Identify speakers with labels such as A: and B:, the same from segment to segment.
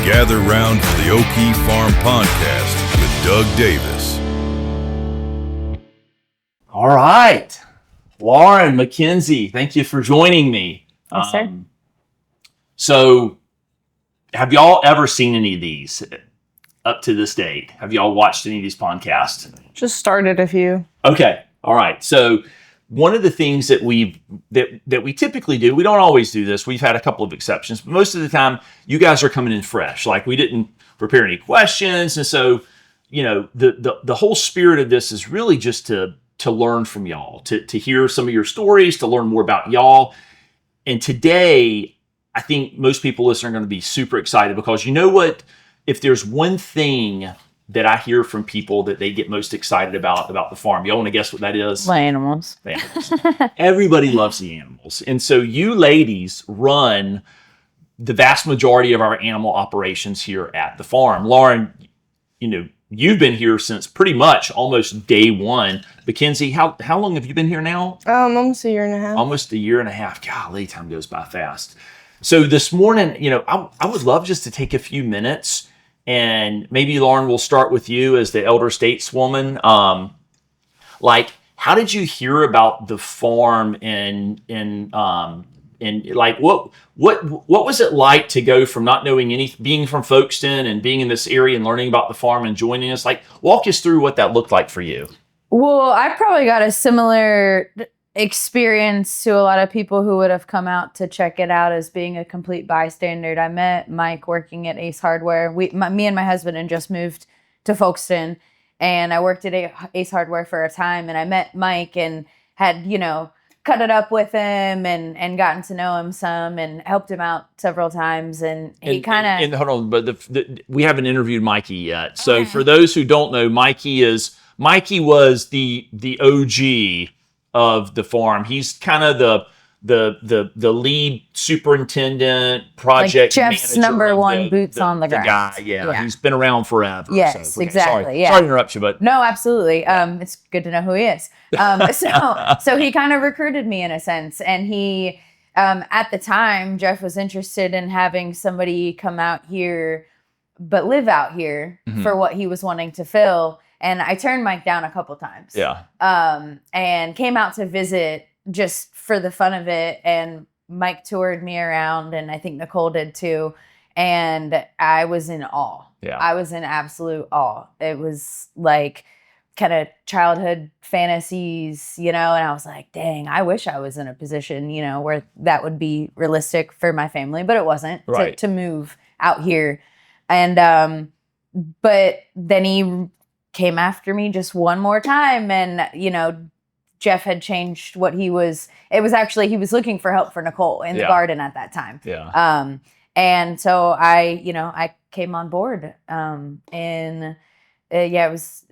A: Gather round for the Oke Farm Pondcast with Doug Davis.
B: All right. Lauren, Mackenzie, thank you for joining me.
C: Yes, sir.
B: So, have y'all ever seen any of these up to this date? Have y'all watched any of these podcasts?
C: Just started a few.
B: Okay. All right. So, one of the things that we typically do, we don't always do this. We've had a couple of exceptions, but most of the time, you guys are coming in fresh. Like, we didn't prepare any questions, and so, you know, the whole spirit of this is really just to learn from y'all, to hear some of your stories, to learn more about y'all. And today, I think most people listening are going to be super excited because you know what? If there's one thing that I hear from people that they get most excited about the farm, y'all want to guess what that is?
C: My animals.
B: The animals. Everybody loves the animals. And so you ladies run the vast majority of our animal operations here at the farm. Lauren, you know, you've been here since pretty much almost day one. Mackenzie, how long have you been here now?
D: Almost a year and a half.
B: Almost a year and a half. Golly, time goes by fast. So this morning, you know, I would love just to take a few minutes, and maybe Lauren, we'll start with you as the elder stateswoman. Like, how did you hear about the farm, and like what was it like to go from not knowing anything, being from Folkestone and being in this area and learning about the farm and joining us? Like, walk us through what that looked like for you.
C: Well, I probably got a similar experience to a lot of people who would have come out to check it out as being a complete bystander. I met Mike working at Ace Hardware. Me and my husband had just moved to Folkestone, and I worked at Ace Hardware for a time, and I met Mike and had, you know, cut it up with him and gotten to know him some and helped him out several times. And he kind of...
B: And hold on, but we haven't interviewed Mikey yet. So for those who don't know, Mikey was the OG of the farm. He's kind of the lead superintendent, project
C: like Jeff's
B: manager,
C: number one boots on the ground
B: guy. Yeah, he's been around forever.
C: Yes,
B: so, okay,
C: exactly.
B: Sorry
C: Yeah.
B: to interrupt you, but
C: no, absolutely. It's good to know who he is. So he kind of recruited me in a sense, and he at the time Jeff was interested in having somebody come out here, but live out here for what he was wanting to fill. And I turned Mike down a couple times.
B: Yeah.
C: And came out to visit just for the fun of it. And Mike toured me around, and I think Nicole did too. And I was in awe.
B: Yeah.
C: I was in absolute awe. It was like kind of childhood fantasies, you know, and I was like, dang, I wish I was in a position, you know, where that would be realistic for my family, but it wasn't to move out here. And, but then he came after me just one more time, and you know, Jeff had changed what he was. It was actually, he was looking for help for Nicole in the garden at that time.
B: Yeah.
C: And so I came on board. It was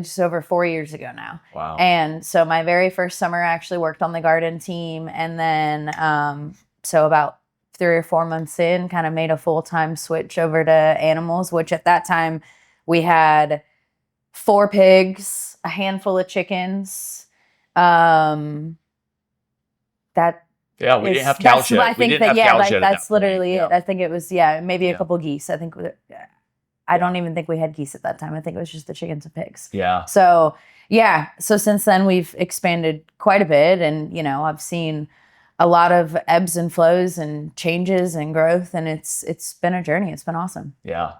C: just over 4 years ago now.
B: Wow.
C: And so my very first summer, I actually worked on the garden team, and then so about 3 or 4 months in, kind of made a full-time switch over to animals, which at that time we had 4 pigs, a handful of chickens.
B: We didn't have cows yet.
C: I think that's literally it. I think it was maybe a couple geese. I think I don't even think we had geese at that time. I think it was just the chickens and pigs.
B: Yeah.
C: So since then we've expanded quite a bit, and you know, I've seen a lot of ebbs and flows and changes and growth, and it's been a journey. It's been awesome.
B: Yeah.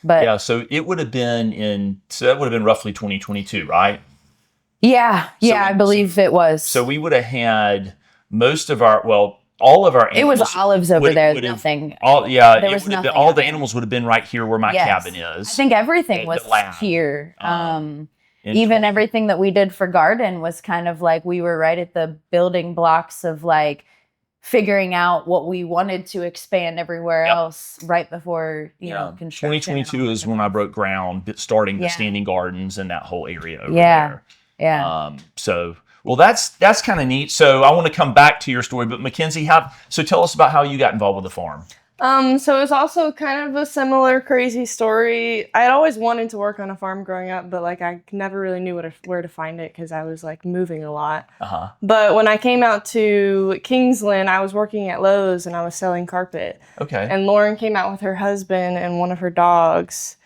C: But
B: yeah, so that would have been roughly 2022, right?
C: Yeah, I believe it was.
B: So we would have had all of our animals.
C: It was olives over there. Nothing.
B: All the animals would have been right here where my cabin is.
C: I think everything was here. Even everything that we did for garden was kind of like we were right at the building blocks of like figuring out what we wanted to expand everywhere else right before, you know, construction.
B: 2022 is when I broke ground, starting the standing gardens and that whole area over there.
C: Yeah.
B: Well, that's kind of neat. So I want to come back to your story, but Mackenzie, so tell us about how you got involved with the farm.
D: So it was also kind of a similar crazy story. I had always wanted to work on a farm growing up, but like I never really knew where to find it because I was like moving a lot. But when I came out to Kingsland, I was working at Lowe's and I was selling carpet.
B: Okay.
D: And Lauren came out with her husband and one of her dogs.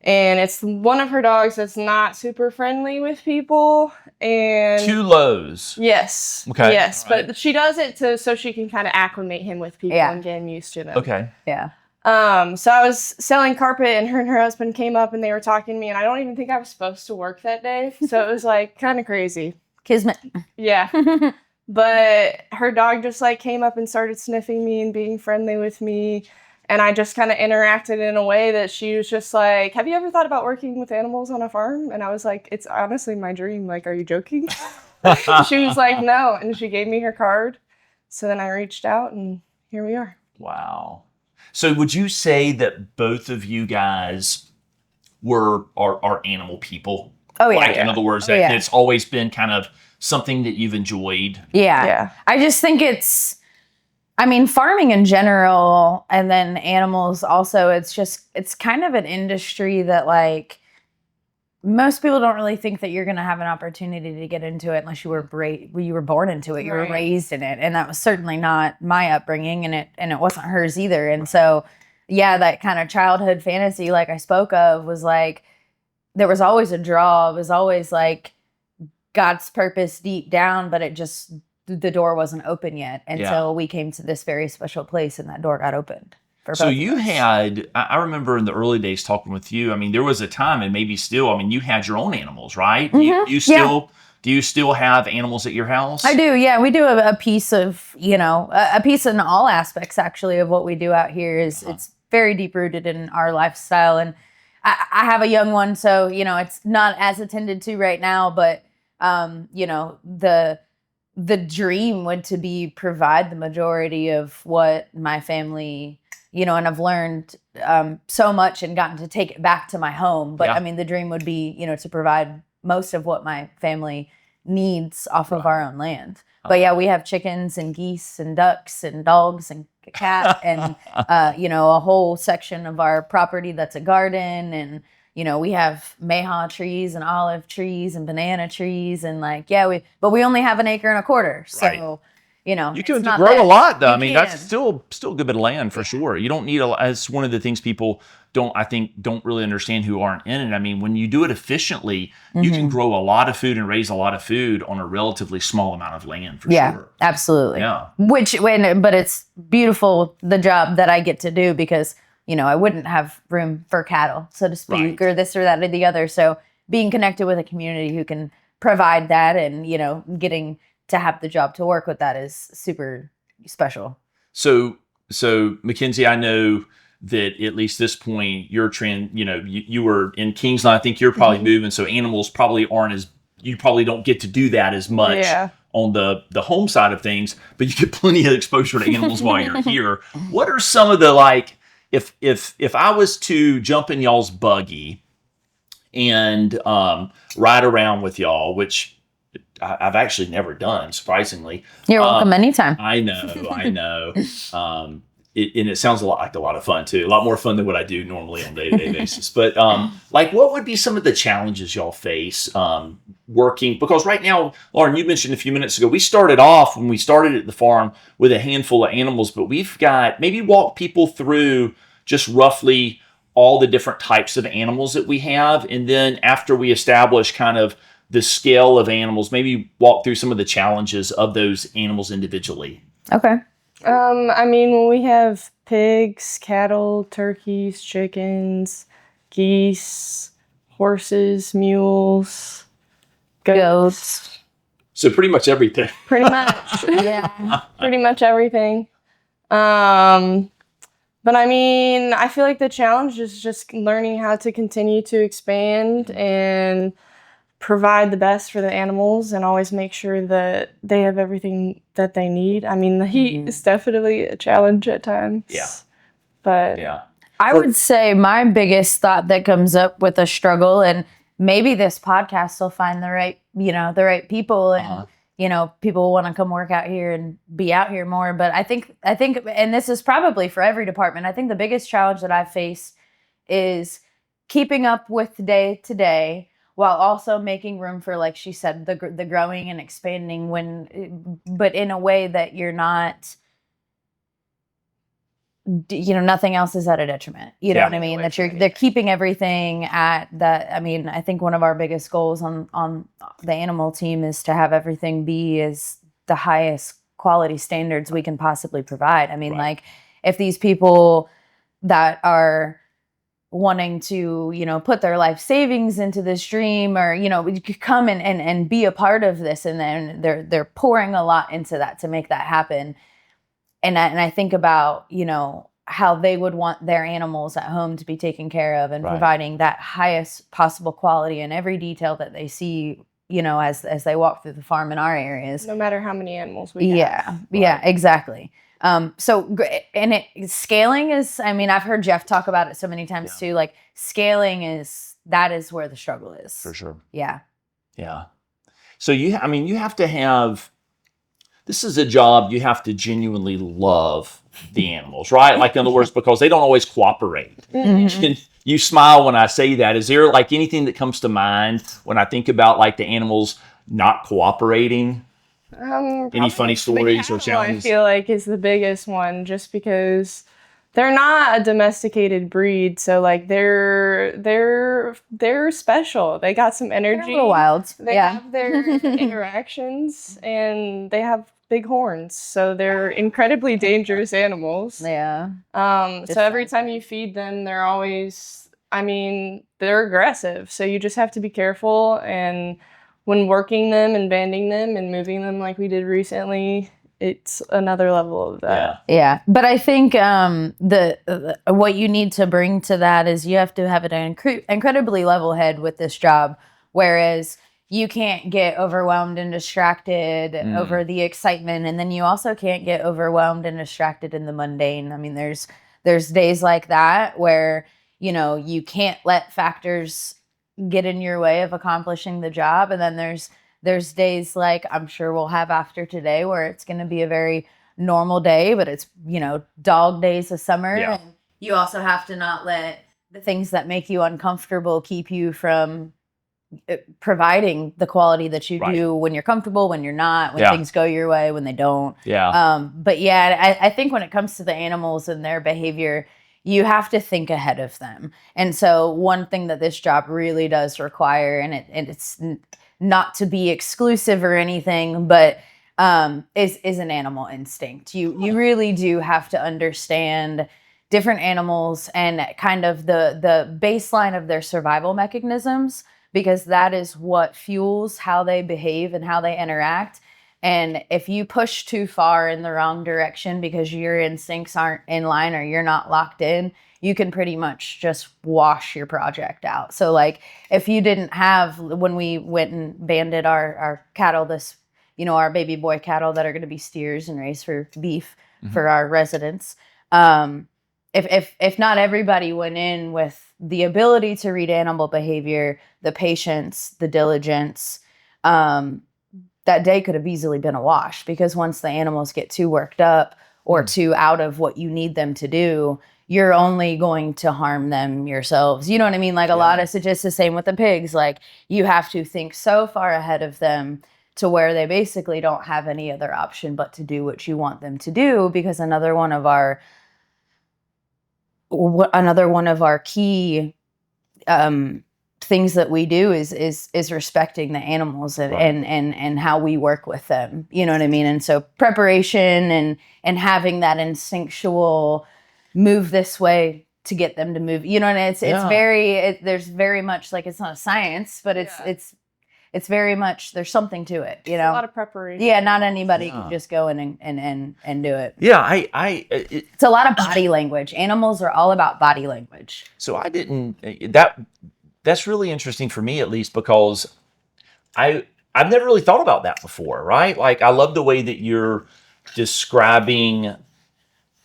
D: And it's one of her dogs that's not super friendly with people. And
B: 2 Lowe's.
D: Yes.
B: Okay.
D: Yes,
B: Right.
D: but she does it so she can kind of acclimate him with people and get him used to them.
B: Okay.
C: Yeah.
D: So I was selling carpet and her husband came up and they were talking to me and I don't even think I was supposed to work that day. So it was like kind of crazy.
C: Kismet.
D: Yeah. But her dog just like came up and started sniffing me and being friendly with me. And I just kind of interacted in a way that she was just like, have you ever thought about working with animals on a farm? And I was like, it's honestly my dream. Like, are you joking? She was like, no. And she gave me her card. So then I reached out and here we are.
B: Wow. So would you say that both of you guys are animal people?
C: Oh, yeah.
B: Like, in other words, that it's always been kind of something that you've enjoyed?
C: Yeah. I just think farming in general and then animals also, it's kind of an industry that like most people don't really think that you're going to have an opportunity to get into it unless you were born into it, you were raised in it. And that was certainly not my upbringing and it wasn't hers either. And so, yeah, that kind of childhood fantasy, like I spoke of, was like, there was always a draw. It was always like God's purpose deep down, but the door wasn't open yet until we came to this very special place and that door got opened.
B: So you had, I remember in the early days talking with you, I mean, there was a time and maybe still, I mean, you had your own animals, right?
C: Mm-hmm.
B: Do you still have animals at your house?
C: I do. Yeah. We do a piece of, a piece in all aspects actually of what we do out here is it's very deep rooted in our lifestyle. And I have a young one, so, it's not as attended to right now, but, the dream would to be provide the majority of what my family, and I've learned so much and gotten to take it back to my home. But the dream would be, to provide most of what my family needs off of our own land. But yeah, we have chickens and geese and ducks and dogs and a cat and, a whole section of our property that's a garden. And, we have mayhaw trees and olive trees and banana trees and but we only have 1.25 acres. So, you
B: can grow a lot though. That's still a good bit of land for sure. You don't need as one of the things people don't really understand who aren't in it. When you do it efficiently, you can grow a lot of food and raise a lot of food on a relatively small amount of land for sure.
C: Yeah, absolutely.
B: Yeah.
C: But it's beautiful, the job that I get to do because I wouldn't have room for cattle, so to speak, or this or that or the other. So being connected with a community who can provide that and, getting to have the job to work with that is super special. So Mackenzie, I know that at least this point, you're you were in Kingsland. I think you're probably moving. So animals probably you probably don't get to do that as much on the home side of things, but you get plenty of exposure to animals while you're here. What are some of the if I was to jump in y'all's buggy and ride around with y'all, which I've actually never done, surprisingly. You're welcome anytime.
B: I know. It sounds like a lot of fun too. A lot more fun than what I do normally on a day-to-day basis. But what would be some of the challenges y'all face working? Because right now, Lauren, you mentioned a few minutes ago, we started off when we started at the farm with a handful of animals, but we've got maybe walk people through just roughly all the different types of animals that we have. And then after we establish kind of the scale of animals, maybe walk through some of the challenges of those animals individually.
C: Okay.
D: When we have pigs, cattle, turkeys, chickens, geese, horses, mules, goats.
B: So pretty much everything.
D: Pretty much. Yeah. Pretty much everything. But I feel like the challenge is just learning how to continue to expand and provide the best for the animals and always make sure that they have everything that they need. The heat is definitely a challenge at times.
B: Yeah.
D: But
C: I would say my biggest thought that comes up with a struggle, and maybe this podcast will find the right people and people want to come work out here and be out here more. But I think, and this is probably for every department, I think the biggest challenge that I've faced is keeping up with day to day while also making room for, like she said, the growing and expanding but in a way that you're not, nothing else is at a detriment. You know what I mean? That they're keeping everything at that. I mean, I think one of our biggest goals on the animal team is to have everything be as the highest quality standards we can possibly provide. I mean, like if these people that are wanting to, put their life savings into this dream, or, come and be a part of this, and then they're pouring a lot into that to make that happen. And I think about, how they would want their animals at home to be taken care of, and providing that highest possible quality in every detail that they see, as they walk through the farm in our areas.
D: No matter how many animals we
C: have. Yeah, exactly. Scaling is, I've heard Jeff talk about it so many times too, like scaling that is where the struggle is.
B: For sure.
C: Yeah.
B: Yeah. So you have to have, this is a job you have to genuinely love the animals, right? Like, in other words, because they don't always cooperate. Mm-hmm. You smile when I say that. Is there like anything that comes to mind when I think about like the animals not cooperating? Any funny stories or challenges?
D: I feel like is the biggest one, just because they're not a domesticated breed, so like they're special. They got some energy.
C: They're a little wild.
D: They have their interactions, and they have big horns, so they're incredibly dangerous animals.
C: Yeah.
D: So every time you feed them, they're always, they're aggressive. So you just have to be careful, and when working them and banding them and moving them like we did recently, it's another level of that.
C: Yeah. But I think what you need to bring to that is you have to have an incredibly level head with this job, whereas you can't get overwhelmed and distracted over the excitement, and then you also can't get overwhelmed and distracted in the mundane. I mean, there's days like that where, you can't let factors get in your way of accomplishing the job, and then there's days like I'm sure we'll have after today where it's going to be a very normal day, but it's, dog days of summer. Yeah. And you also have to not let the things that make you uncomfortable keep you from providing the quality that you do when you're comfortable, when you're not, when things go your way, when they don't. Yeah. But yeah, I think when it comes to the animals and their behavior, you have to think ahead of them. And so one thing that this job really does require, and it's not to be exclusive or anything, but is an animal instinct. You really do have to understand different animals and kind of the baseline of their survival mechanisms, because that is what fuels how they behave and how they interact. And if you push too far in the wrong direction because your instincts aren't in line or you're not locked in, you can pretty much just wash your project out. So like if you didn't have, when we went and banded our cattle, our baby boy cattle that are going to be steers and raised for beef for our residents, if not everybody went in with the ability to read animal behavior, the patience, the diligence, that day could have easily been a wash, because once the animals get too worked up or too out of what you need them to do, you're only going to harm them yourselves. You know what I mean? Like a lot of, so just the same with the pigs, like you have to think so far ahead of them to where they basically don't have any other option but to do what you want them to do, because another one of our key things that we do is respecting the animals and how we work with them. You know what I mean? And so preparation and having that instinctual move this way to get them to move. You know, and it's there's very much like, it's not a science, but it's very much, there's something to it, you know.
D: A lot of preparation.
C: Yeah, not anybody can just go in and do it.
B: Yeah,
C: it's a lot of body language. Animals are all about body language.
B: So that's really interesting for me, at least, because I've never really thought about that before, right? Like, I love the way that you're describing.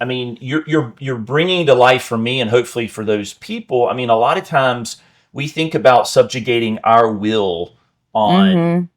B: I mean, you're bringing to life for me, and hopefully for those people. I mean, a lot of times we think about subjugating our will on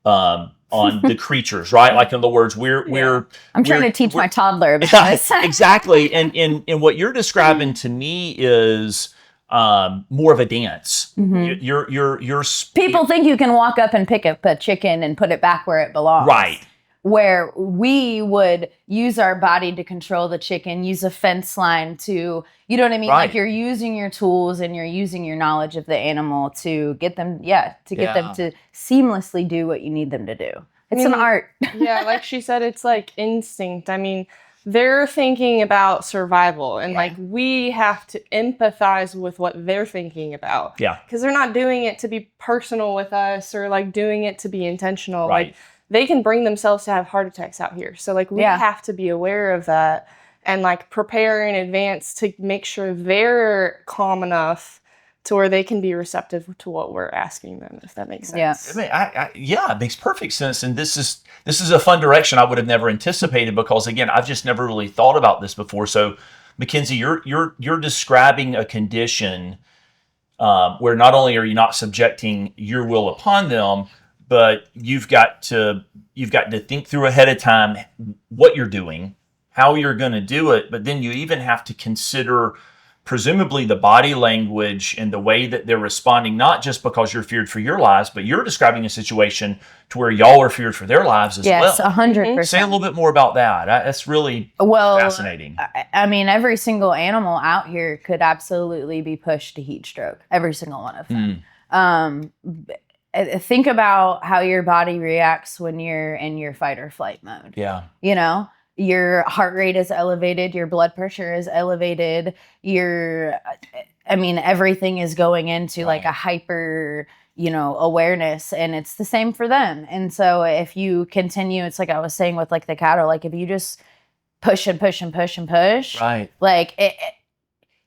B: on the creatures, right? Like in other words,
C: I'm trying to teach my toddler about this.
B: Exactly. And what you're describing to me is more of a dance. You're
C: People think you can walk up and pick up a chicken and put it back where it belongs.
B: right.
C: Where we would use our body to control the chicken, use a fence line to, you know what I mean?
B: Right.
C: Like you're using your tools and you're using your knowledge of the animal to get them, get them to seamlessly do what you need them to do. It's an art.
D: Yeah, like she said, it's like instinct. I mean, they're thinking about survival, and like we have to empathize with what they're thinking about.
B: Yeah.
D: Because they're not doing it to be personal with us or like doing it to be intentional.
B: Right.
D: Like they can bring themselves to have heart attacks out here. So like we have to be aware of that and like prepare in advance to make sure they're calm enough to where they can be receptive to what we're asking them, if that makes sense.
C: Yeah.
B: I mean, it makes perfect sense. And this is a fun direction I would have never anticipated because again, I've just never really thought about this before. So Mackenzie, you're describing a condition where not only are you not subjecting your will upon them, but you've got to think through ahead of time what you're doing, how you're going to do it, but then you even have to consider presumably the body language and the way that they're responding, not just because you're feared for your lives, but you're describing a situation to where y'all are feared for their lives as well.
C: Yes, 100%.
B: Say a little bit more about that. That's really fascinating.
C: I mean, every single animal out here could absolutely be pushed to heat stroke. Every single one of them. Think about how your body reacts when you're in your fight or flight mode.
B: Yeah.
C: You know, your heart rate is elevated, your blood pressure is elevated, everything is going into like a hyper, awareness, and it's the same for them. And so if you continue, it's like I was saying with like the cattle, like if you just push and push and push and push,
B: right.
C: Like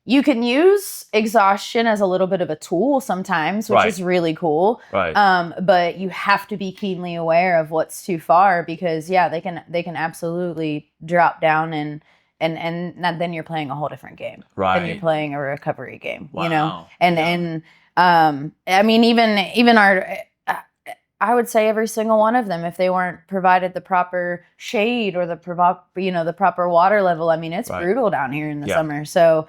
C: you can use exhaustion as a little bit of a tool sometimes, which is really cool.
B: Right.
C: But you have to be keenly aware of what's too far because they can absolutely drop down and then you're playing a whole different game.
B: Right.
C: Then you're playing a recovery game.
B: Wow.
C: Even our I would say every single one of them, if they weren't provided the proper shade or the proper water level, it's brutal down here in the summer. So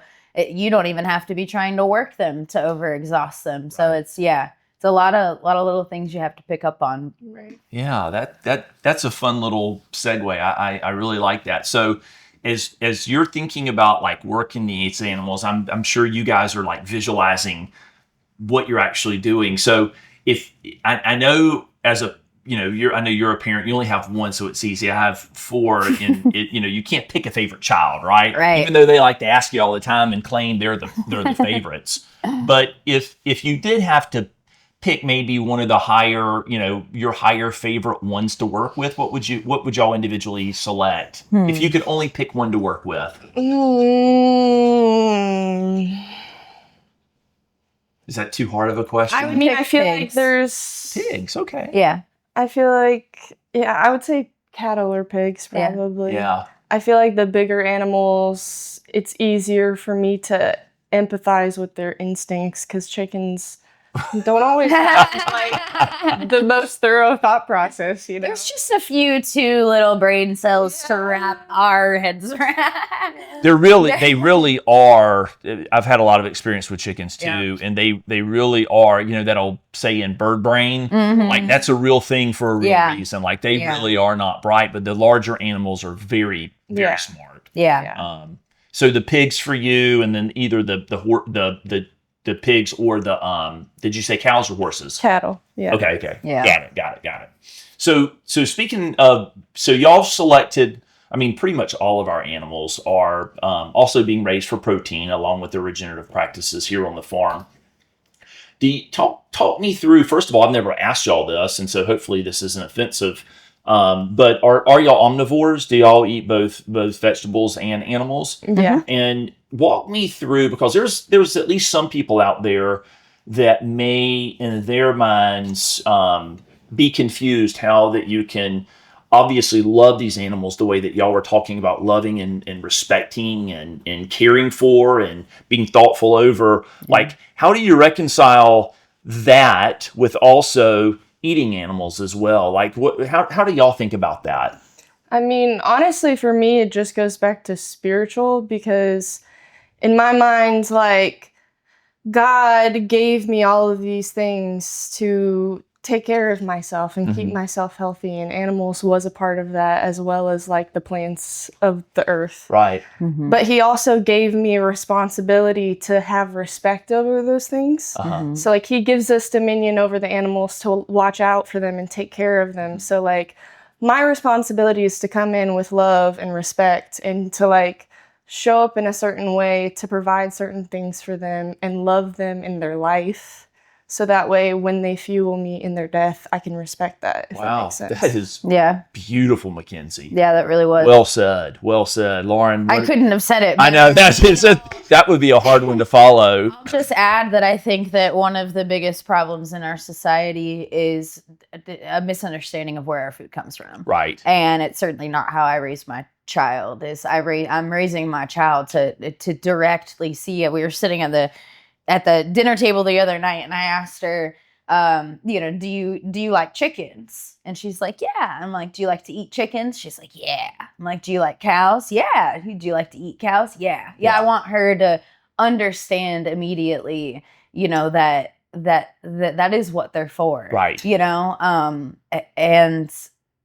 C: you don't even have to be trying to work them to overexhaust them. So it's a lot of little things you have to pick up on.
D: Right.
B: Yeah, that's a fun little segue. I really like that. So as you're thinking about like working these animals, I'm sure you guys are like visualizing what you're actually doing. So if I know as a I know you're a parent. You only have one, so it's easy. I have four, and you can't pick a favorite child, right?
C: Right.
B: Even though they like to ask you all the time and claim they're the favorites. But if you did have to pick maybe one of the higher, your higher favorite ones to work with, what would y'all individually select if you could only pick one to work with? Is that too hard of a question?
D: I feel like there's
B: pigs. Okay.
C: Yeah.
D: I feel like, I would say cattle or pigs probably.
B: Yeah.
D: I feel like the bigger animals, it's easier for me to empathize with their instincts because chickens don't always have like the most thorough thought process,
C: There's just a few too little brain cells to wrap our heads around.
B: They really are. I've had a lot of experience with chickens too, and they really are, that'll say in bird brain, like that's a real thing for a real reason. Like they really are not bright, but the larger animals are very, very smart.
C: Yeah.
B: So the pigs for you, and then either the pigs or did you say cows or horses?
D: Cattle. Yeah.
B: Okay.
C: Yeah.
B: Got it. So speaking of, y'all selected, pretty much all of our animals are also being raised for protein along with the regenerative practices here on the farm. Talk me through, first of all, I've never asked y'all this, and so hopefully this isn't offensive, but are y'all omnivores? Do y'all eat both vegetables and animals?
D: Yeah.
B: And walk me through, because there's at least some people out there that may, in their minds, be confused how that you can obviously love these animals the way that y'all were talking about loving and respecting and caring for and being thoughtful over. Like, how do you reconcile that with also eating animals as well. Like, how do y'all think about that?
D: I mean, honestly, for me, it just goes back to spiritual, because in my mind, like, God gave me all of these things to take care of myself and keep myself healthy, and animals was a part of that, as well as like the plants of the earth.
B: Right.
D: But he also gave me a responsibility to have respect over those things. So like he gives us dominion over the animals to watch out for them and take care of them. So like my responsibility is to come in with love and respect, and to like show up in a certain way to provide certain things for them and love them in their life. So that way, when they fuel me in their death, I can respect that, if that makes sense.
B: That is beautiful, Mackenzie.
C: Yeah, that really was.
B: Well said. Well said. Lauren.
C: I couldn't have said it
B: I know. That would be a hard one to follow.
C: I'll just add that I think that one of the biggest problems in our society is a misunderstanding of where our food comes from.
B: Right.
C: And it's certainly not how I raise my child. I'm raising my child to directly see it. We were sitting at the dinner table the other night, and I asked her, do you like chickens? And she's like, yeah. I'm like, do you like to eat chickens? She's like, yeah. I'm like, do you like cows? Yeah. Do you like to eat cows? Yeah. I want her to understand immediately, that is what they're for.
B: Right.
C: And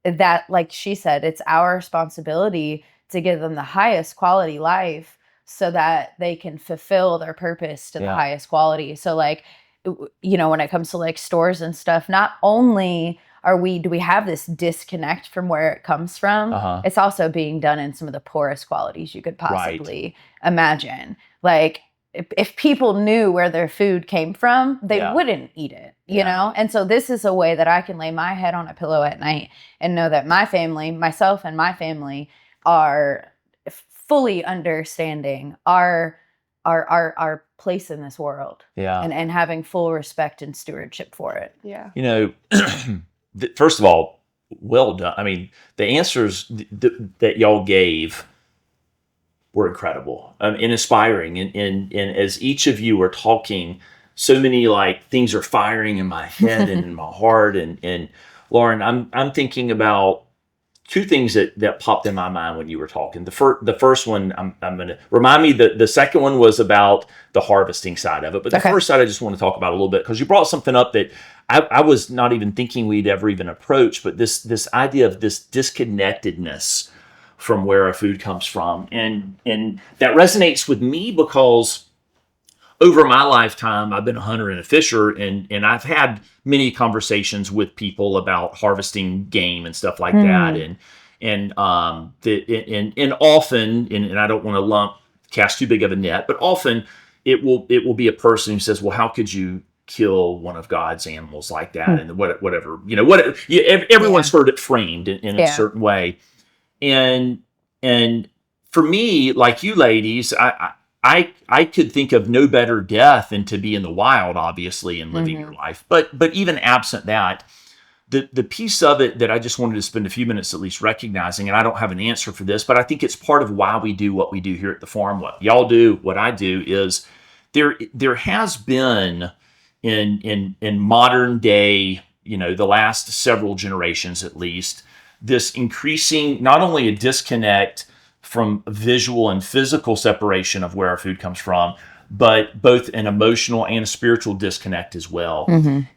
C: that, like she said, it's our responsibility to give them the highest quality life, so that they can fulfill their purpose to the highest quality. So like, when it comes to like stores and stuff, not only do we have this disconnect from where it comes from, it's also being done in some of the poorest qualities you could possibly imagine. Like if people knew where their food came from, they wouldn't eat it, you know? And so this is a way that I can lay my head on a pillow at night and know that my family, myself and my family, are fully understanding our place in this world, and having full respect and stewardship for it.
B: First of all, well done. I mean, the answers that y'all gave were incredible and inspiring, and as each of you were talking, so many like things are firing in my head and in my heart, and Lauren, I'm thinking about two things that popped in my mind when you were talking. The first one, I'm going to remind me that the second one was about the harvesting side of it. But the first side, I just want to talk about a little bit, because you brought something up that I was not even thinking we'd ever even approach, but this idea of this disconnectedness from where our food comes from. And that resonates with me because over my lifetime, I've been a hunter and a fisher, and I've had many conversations with people about harvesting game and stuff like that, and often, and I don't want to cast too big of a net, but often it will be a person who says, "Well, how could you kill one of God's animals like that?" And whatever, everyone's heard it framed in a certain way, and for me, like you ladies, I could think of no better death than to be in the wild, obviously, and living your life. But even absent that, the piece of it that I just wanted to spend a few minutes at least recognizing, and I don't have an answer for this, but I think it's part of why we do what we do here at the farm. What y'all do, what I do, is there has been in modern day, the last several generations at least, this increasing, not only a disconnect from visual and physical separation of where our food comes from, but both an emotional and a spiritual disconnect as well.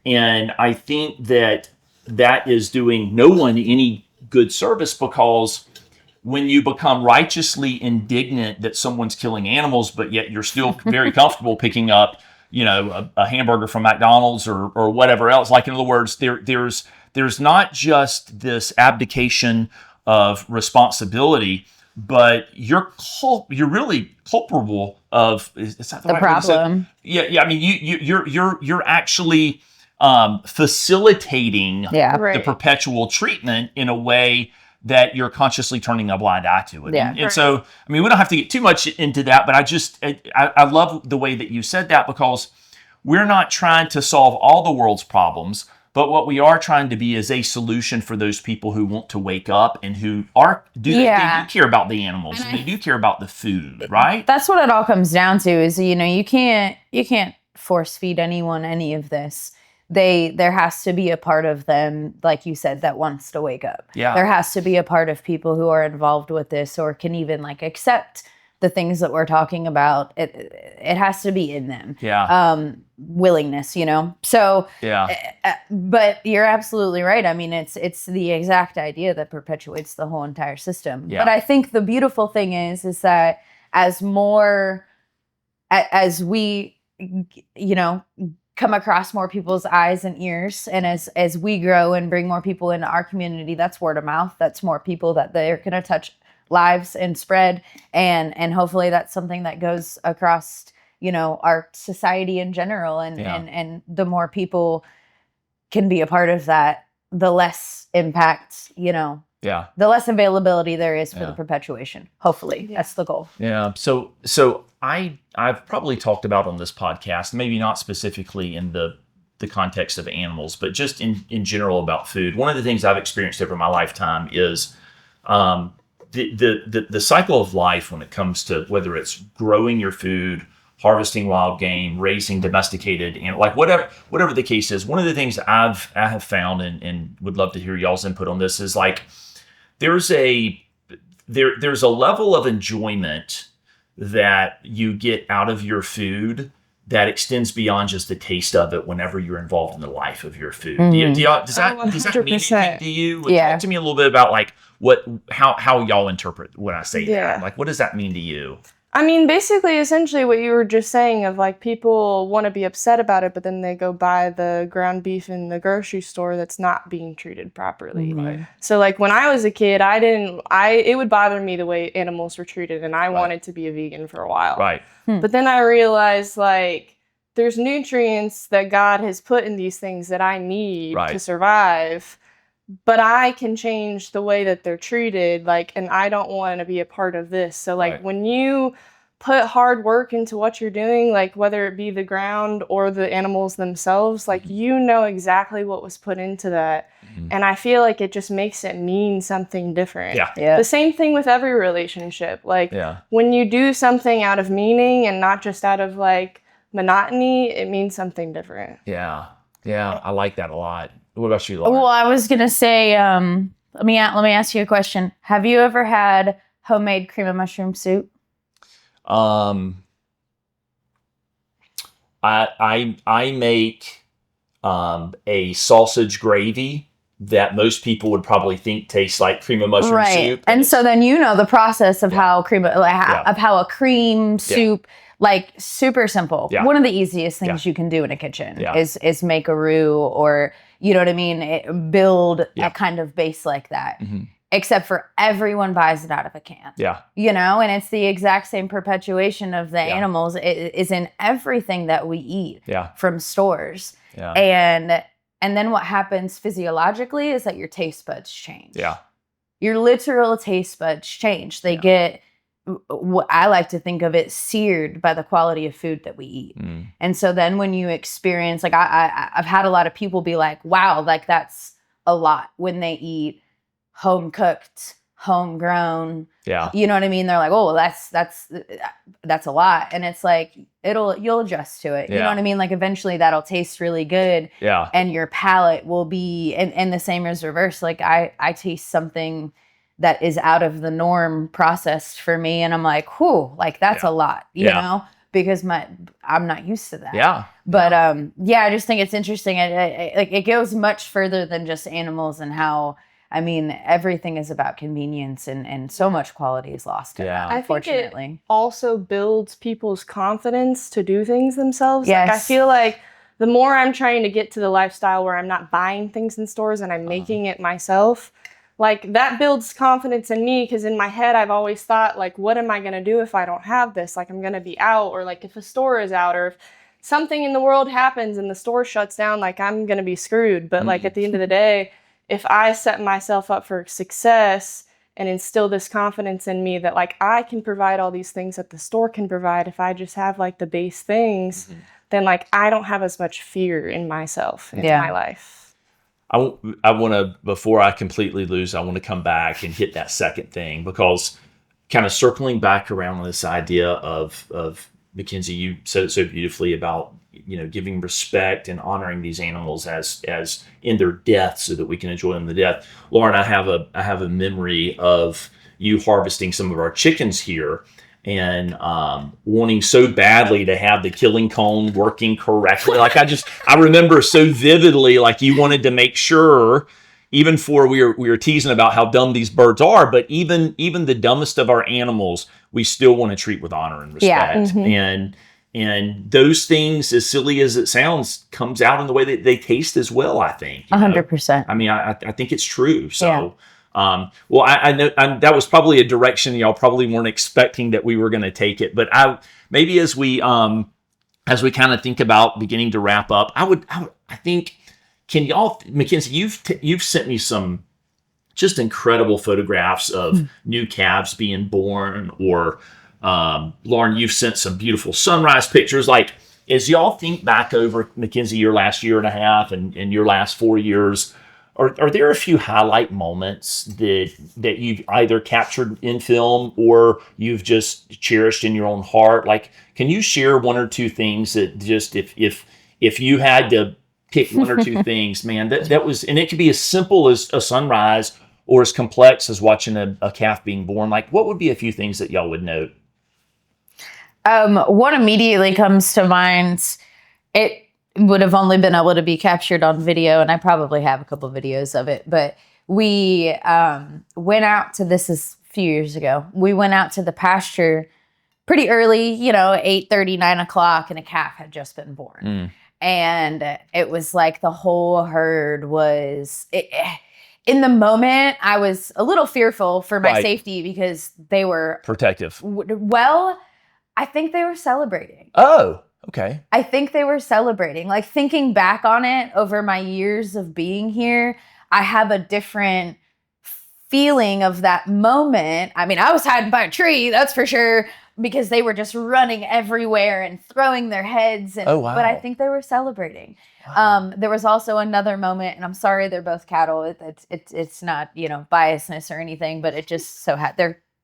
B: And I think that is doing no one any good service, because when you become righteously indignant that someone's killing animals, but yet you're still very comfortable picking up, a hamburger from McDonald's or whatever else. Like, in other words, there's not just this abdication of responsibility, but you're really culpable of, is that the right
C: problem?
B: Yeah. I mean, you're actually facilitating the perpetual treatment in a way that you're consciously turning a blind eye to it. And so, I mean, we don't have to get too much into that, but I love the way that you said that, because we're not trying to solve all the world's problems, but what we are trying to be is a solution for those people who want to wake up and who they do care about the animals, and they do care about the food, right?
C: That's what it all comes down to, is, you can't force feed anyone any of this. there has to be a part of them, like you said, that wants to wake up.
B: Yeah.
C: There has to be a part of people who are involved with this or can even like accept the things that we're talking about. It has to be in them.
B: Yeah.
C: Willingness, So
B: Yeah.
C: but you're absolutely right. I mean, it's the exact idea that perpetuates the whole entire system.
B: Yeah.
C: But I think the beautiful thing is that as we, come across more people's eyes and ears, and as we grow and bring more people into our community, that's word of mouth. That's more people that they're going to touch lives and spread, and hopefully that's something that goes across our society in general, and the more people can be a part of that, the less impact, the less availability there is for the perpetuation. Hopefully that's the goal.
B: Yeah. So I've probably talked about on this podcast, maybe not specifically in the context of animals, but just in general about food. One of the things I've experienced over my lifetime is the cycle of life when it comes to whether it's growing your food, harvesting wild game, raising domesticated, and like whatever the case is. One of the things I have found and would love to hear y'all's input on this is like there's a level of enjoyment that you get out of your food that extends beyond just the taste of it whenever you're involved in the life of your food. Does that mean anything to you? Talk to me a little bit about like how y'all interpret when I say that. Like, what does that mean to you?
D: I mean, basically, essentially what you were just saying of like people want to be upset about it, but then they go buy the ground beef in the grocery store that's not being treated properly.
B: Right.
D: So like when I was a kid, it would bother me the way animals were treated, and I wanted to be a vegan for a while.
B: Right.
D: But then I realized like there's nutrients that God has put in these things that I need to survive. But I can change the way that they're treated, like, and I don't want to be a part of this. So, like, when you put hard work into what you're doing, like, whether it be the ground or the animals themselves, like, you know exactly what was put into that. Mm-hmm. And I feel like it just makes it mean something different. Yeah. The same thing with every relationship. Like, when you do something out of meaning and not just out of, like, monotony, it means something different.
B: Yeah. Yeah. I like that a lot. What about you, Lauren?
C: Well, I was gonna say, let me ask you a question. Have you ever had homemade cream of mushroom soup?
B: I make a sausage gravy that most people would probably think tastes like cream of mushroom soup.
C: And so then the process of how how a cream soup. Like super simple. Yeah. One of the easiest things you can do in a kitchen is make a roux or, you know what I mean? Build a kind of base like that. Mm-hmm. Except for everyone buys it out of a can. Yeah. And it's the exact same perpetuation of the animals. It is in everything that we eat from stores. Yeah. And then what happens physiologically is that your taste buds change. Yeah. Your literal taste buds change. They get, what I like to think of it, seared by the quality of food that we eat. Mm. And so then when you experience, like I've had a lot of people be like, wow, like that's a lot when they eat home cooked, homegrown. Yeah. You know what I mean? They're like, oh, well, that's a lot. And it's like, you'll adjust to it. You know what I mean? Like eventually that'll taste really good. Yeah. And your palate will be, and the same is reverse. Like I taste something that is out of the norm processed for me. And I'm like, whew, like that's a lot, you know, because I'm not used to that. Yeah. But I just think it's interesting. It goes much further than just animals and how, I mean, everything is about convenience and so much quality is lost in that, unfortunately.
D: I think it also builds people's confidence to do things themselves. Yes. Like, I feel like the more I'm trying to get to the lifestyle where I'm not buying things in stores and I'm making it myself, like that builds confidence in me, because in my head I've always thought, like, what am I going to do if I don't have this? Like, I'm going to be out, or like if a store is out, or if something in the world happens and the store shuts down, like I'm going to be screwed. But like at the end of the day, if I set myself up for success and instill this confidence in me that like I can provide all these things that the store can provide, if I just have like the base things, then like I don't have as much fear in myself into my life.
B: I want to, before I completely lose, I want to come back and hit that second thing, because kind of circling back around on this idea of Mackenzie, you said it so beautifully about, giving respect and honoring these animals as in their death so that we can enjoy them in the death. Lauren, I have a memory of you harvesting some of our chickens here and wanting so badly to have the killing cone working correctly. Like I remember so vividly, like you wanted to make sure, even for we were teasing about how dumb these birds are, but even the dumbest of our animals, we still want to treat with honor and respect. Yeah. And those things, as silly as it sounds, comes out in the way that they taste as well, I think.
C: 100%.
B: I mean, I think it's true. So, well, I know that was probably a direction y'all probably weren't expecting that we were going to take it. But maybe as we kind of think about beginning to wrap up, I think, can y'all, Mackenzie, you've sent me some just incredible photographs of new calves being born, or Lauren, you've sent some beautiful sunrise pictures. Like, as y'all think back over, Mackenzie, your last year and a half and your last 4 years, are there a few highlight moments that you've either captured in film or you've just cherished in your own heart? Like, can you share one or two things that just, if you had to pick one or two things, man, that was, and it could be as simple as a sunrise or as complex as watching a calf being born. Like, what would be a few things that y'all would note?
C: What immediately comes to mind, it would have only been able to be captured on video, and I probably have a couple videos of it, but we went out to, this is a few years ago, we went out to the pasture pretty early, 8:30, 9 o'clock, and a calf had just been born. And it was like the whole herd was... in the moment, I was a little fearful for my safety because they were... protective. Well, I think they were celebrating.
B: Oh, okay.
C: I think they were celebrating. Like, thinking back on it over my years of being here, I have a different feeling of that moment. I mean, I was hiding by a tree, that's for sure, because they were just running everywhere and throwing their heads. And, but I think they were celebrating. Wow. There was also another moment, and I'm sorry, they're both cattle. It's not, biasness or anything, but it just so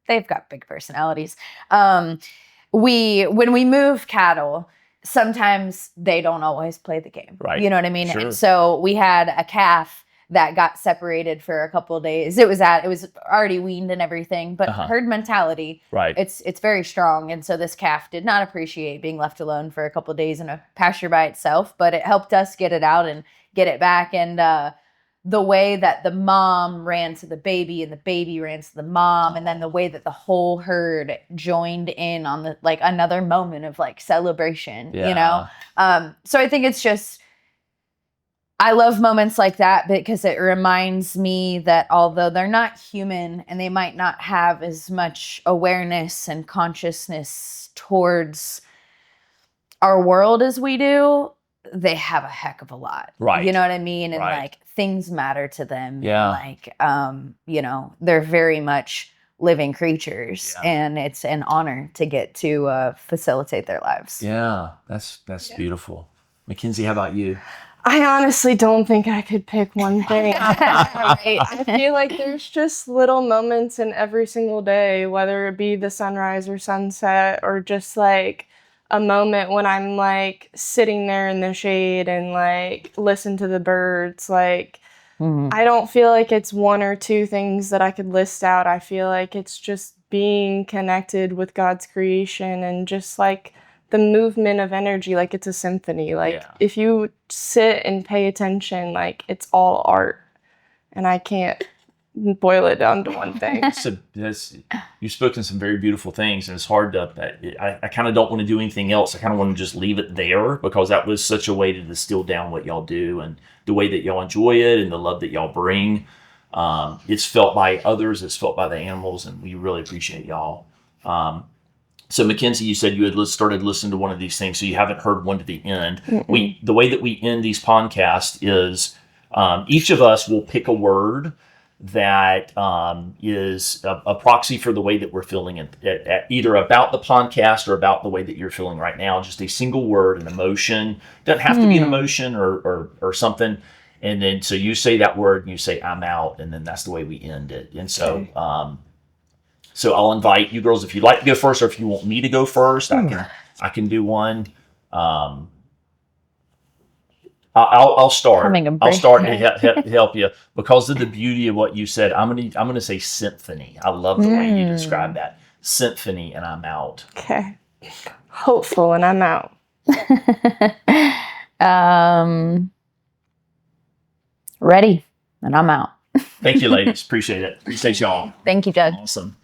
C: they've got big personalities. When we move cattle, sometimes they don't always play the game. Right. You know what I mean? Sure. And so we had a calf that got separated for a couple of days. It was already weaned and everything, but herd mentality, right? It's very strong. And so this calf did not appreciate being left alone for a couple of days in a pasture by itself, but it helped us get it out and get it back. And the way that the mom ran to the baby and the baby ran to the mom, and then the way that the whole herd joined in on the, like, another moment of like celebration, So I think it's just, I love moments like that because it reminds me that although they're not human and they might not have as much awareness and consciousness towards our world as we do, they have a heck of a lot. Right. You know what I mean? And like, things matter to them. Yeah. And, like, they're very much living creatures, and it's an honor to get to facilitate their lives.
B: Yeah. That's beautiful. Mackenzie, how about you?
D: I honestly don't think I could pick one thing. I feel like there's just little moments in every single day, whether it be the sunrise or sunset, or just like a moment when I'm like sitting there in the shade and like listen to the birds. Like, I don't feel like it's one or two things that I could list out. I feel like it's just being connected with God's creation and just like the movement of energy. Like, it's a symphony. Like, if you sit and pay attention, like, it's all art, and I can't boil it down to one thing.
B: You've spoken some very beautiful things, and it's hard to, I kind of don't want to do anything else. I kind of want to just leave it there, because that was such a way to distill down what y'all do and the way that y'all enjoy it and the love that y'all bring. It's felt by others, it's felt by the animals, and we really appreciate y'all. So Mackenzie, you said you had started listening to one of these things, so you haven't heard one to the end. The way that we end these podcasts is each of us will pick a word that is a proxy for the way that we're feeling either about the podcast or about the way that you're feeling right now. Just a single word, an emotion. Doesn't have to be an emotion or something. And then so you say that word and you say, "I'm out," and then that's the way we end it. And so so I'll invite you girls, if you'd like to go first, or if you want me to go first, I I can do one. I'll start. I'll start to help you because of the beauty of what you said. I'm gonna say symphony. I love the way you describe that symphony, and I'm out.
D: Okay. Hopeful, and I'm out.
C: Ready, and I'm out.
B: Thank you, ladies. Appreciate it. Appreciate y'all.
C: Thank you, Doug.
B: Awesome.